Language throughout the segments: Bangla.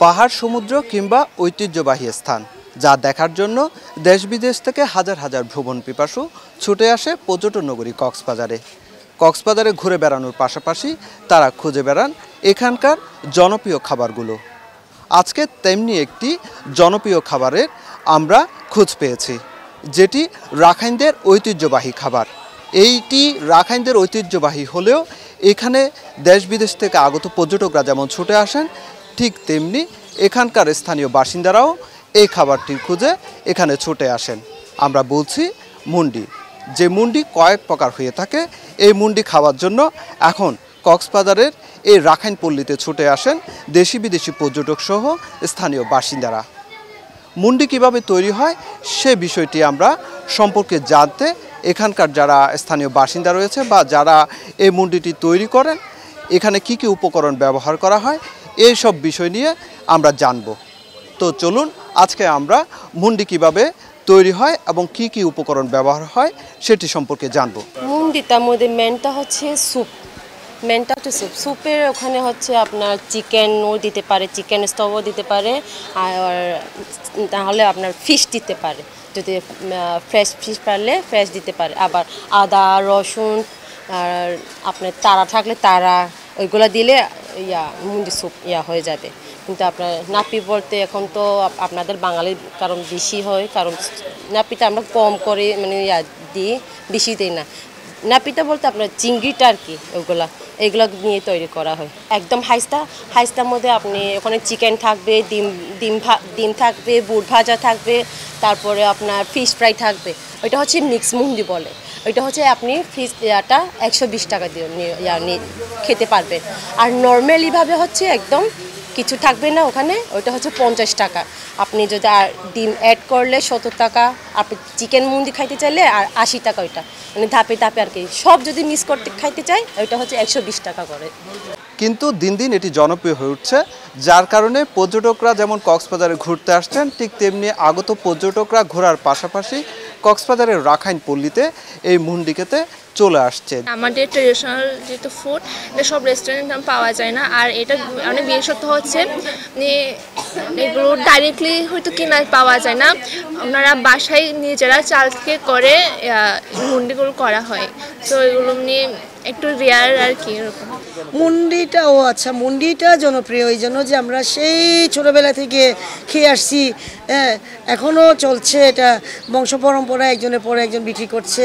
পাহাড়, সমুদ্র কিংবা ঐতিহ্যবাহী স্থান যা দেখার জন্য দেশ বিদেশ থেকে হাজার হাজার ভ্রমণ পিপাসু ছুটে আসে পর্যটন নগরী কক্সবাজারে। কক্সবাজারে ঘুরে বেড়ানোর পাশাপাশি তারা খুঁজে বেড়ান এখানকার জনপ্রিয় খাবারগুলো। আজকে তেমনি একটি জনপ্রিয় খাবারের আমরা খোঁজ পেয়েছি, যেটি রাখাইনদের ঐতিহ্যবাহী খাবার। এইটি রাখাইনদের ঐতিহ্যবাহী হলেও এখানে দেশ বিদেশ থেকে আগত পর্যটকরা যেমন ছুটে আসেন, ঠিক তেমনি এখানকার স্থানীয় বাসিন্দারাও এই খাবারটির খুঁজে এখানে ছুটে আসেন। আমরা বলছি মুন্ডি, যে মুন্ডি কয়েক প্রকার হয়ে থাকে। এই মুন্ডি খাওয়ার জন্য এখন কক্সবাজারের এই রাখাইন পল্লীতে ছুটে আসেন দেশি বিদেশি পর্যটক সহ স্থানীয় বাসিন্দারা। মুন্ডি কিভাবে তৈরি হয় সে বিষয়টি আমরা সম্পর্কে জানতে এখানকার যারা স্থানীয় বাসিন্দা রয়েছে বা যারা এই মুন্ডিটি তৈরি করেন, এখানে কি কি উপকরণ ব্যবহার করা হয়, এই সব বিষয় নিয়ে আমরা জানব। তো চলুন আজকে আমরা মুন্ডি কিভাবে তৈরি হয় এবং কি কি উপকরণ ব্যবহার হয় সেটি সম্পর্কে জানব। মুন্ডিটার মধ্যে মেনটা হচ্ছে স্যুপ। মেনটা হচ্ছে স্যুপের ওখানে হচ্ছে আপনার চিকেনও দিতে পারে, চিকেন স্টকও দিতে পারে, আর তাহলে আপনার ফিশ দিতে পারে। যদি ফ্রেশ ফিশ পারলে ফ্রেশ দিতে পারে। আবার আদা, রসুন, আর আপনার তারা থাকলে তারা, ওইগুলো দিলে মুন্ডি স্যুপ হয়ে যাবে। কিন্তু আপনার নাপি বলতে এখন তো আপনাদের বাঙালির কারণ বেশি হয়, কারণ নাপিটা আমরা কম করে মানে দিই, বেশি দিই না। নাপিটা বলতে আপনার চিংড়িটা আর কি, এইগুলো নিয়ে তৈরি করা হয়। একদম হাইস্তার মধ্যে আপনি ওখানে চিকেন থাকবে, ডিম থাকবে, বুট ভাজা থাকবে, তারপরে আপনার ফিশ ফ্রাই থাকবে। ওইটা হচ্ছে মিক্স মুন্ডি বলে। ওইটা হচ্ছে আপনি ফিশ 120 টাকা দিয়ে খেতে পারবেন। আর নর্মালিভাবে হচ্ছে একদম কিছু থাকবে না ওখানে, ওইটা হচ্ছে 50 টাকা। আপনি যদি আর ডিম অ্যাড করলে 70 টাকা, আপনি চিকেন মুন্ডি খাইতে চাইলে আর 80 টাকা। ওইটা মানে ধাপে ধাপে আর কি, সব যদি মিক্স করতে খাইতে চাই ওইটা হচ্ছে 120 টাকা করে। কিন্তু দিন দিন এটি জনপ্রিয় হয়ে উঠছে, যার কারণে পর্যটকরা যেমন কক্সবাজারে ঘুরতে আসছেন, ঠিক তেমনি আগত পর্যটকরা ঘোরার পাশাপাশি কক্সবাজারের রাখাইন পল্লীতে এই মুন্ডি খেতে চলে আসছে। আমাদের ট্রেডিশনাল যেহেতু ফুড, এটা সব রেস্টুরেন্টে পাওয়া যায় না। আর এটা অনেক বিশেষত্ব হচ্ছে এগুলো ডাইরেক্টলি হয়তো কিনা পাওয়া যায় না, ওনারা বাসায় নিজেরা চালকে করে মুন্ডিগুলো করা হয়। তো এগুলো নিয়ে একটু রেয়ার আর কি এরকম। আচ্ছা, মুন্ডিটা জনপ্রিয় এই জন্য যে আমরা সেই ছোটোবেলা থেকে খেয়ে আসছি, এখনও চলছে। এটা বংশ পরম্পরা, একজনের পরে একজন বিক্রি করছে।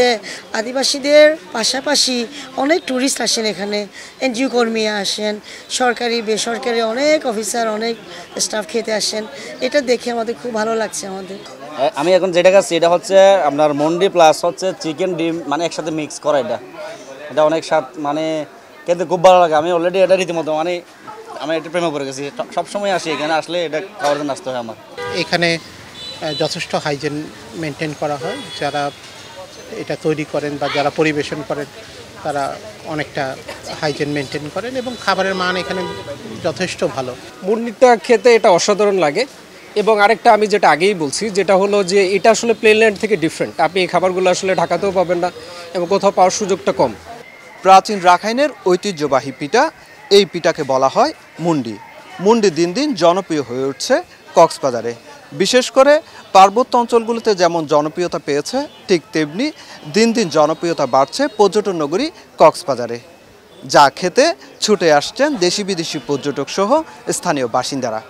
আদিবাসীদের পাশাপাশি অনেক ট্যুরিস্ট আসেন এখানে, এনজিও কর্মী আসেন, সরকারি বেসরকারি অনেক অফিসার, অনেক স্টাফ খেতে আসেন। এটা দেখে আমাদের খুব ভালো লাগছে। আমি এখন যেটা খাচ্ছি এটা হচ্ছে আপনার মুন্ডি প্লাস হচ্ছে চিকেন ডিম, মানে একসাথে মিক্স করা। এটা অনেক স্বাদ, মানে খেতে খুব ভালো লাগে। আমি অলরেডি এটা রীতিমতো মানে আমি এটা প্রেমে পড়ে গেছি। সবসময় আসি এখানে, আসলে এটা খাওয়ার জন্য আসতে হয় আমার। এখানে যথেষ্ট হাইজিন মেনটেন করা হয়। যারা এটা তৈরি করেন বা যারা পরিবেশন করেন তারা অনেকটা হাইজিন মেনটেন করেন এবং খাবারের মান এখানে যথেষ্ট ভালো। মুন্ডিটা খেতে এটা অসাধারণ লাগে। এবং আরেকটা আমি যেটা আগেই বলছি, যেটা হলো যে এটা আসলে প্লেনল্যান্ড থেকে ডিফারেন্ট। আপনি এই খাবারগুলো আসলে ঢাকাতেও পাবেন না এবং কোথাও পাওয়ার সুযোগটা কম। প্রাচীন রাখাইনের ঐতিহ্যবাহী পিঠা, এই পিঠাকে বলা হয় মুন্ডি। মুন্ডি দিন দিন জনপ্রিয় হয়ে উঠছে কক্সবাজারে। বিশেষ করে পার্বত্য অঞ্চলগুলোতে যেমন জনপ্রিয়তা পেয়েছে, ঠিক তেমনি দিন দিন জনপ্রিয়তা বাড়ছে পর্যটন নগরী কক্সবাজারে, যা খেতে ছুটে আসছেন দেশি বিদেশি পর্যটক সহ স্থানীয় বাসিন্দারা।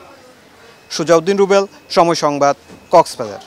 সুজাউদ্দিন রুবেল, সময় সংবাদ, কক্সবাজার।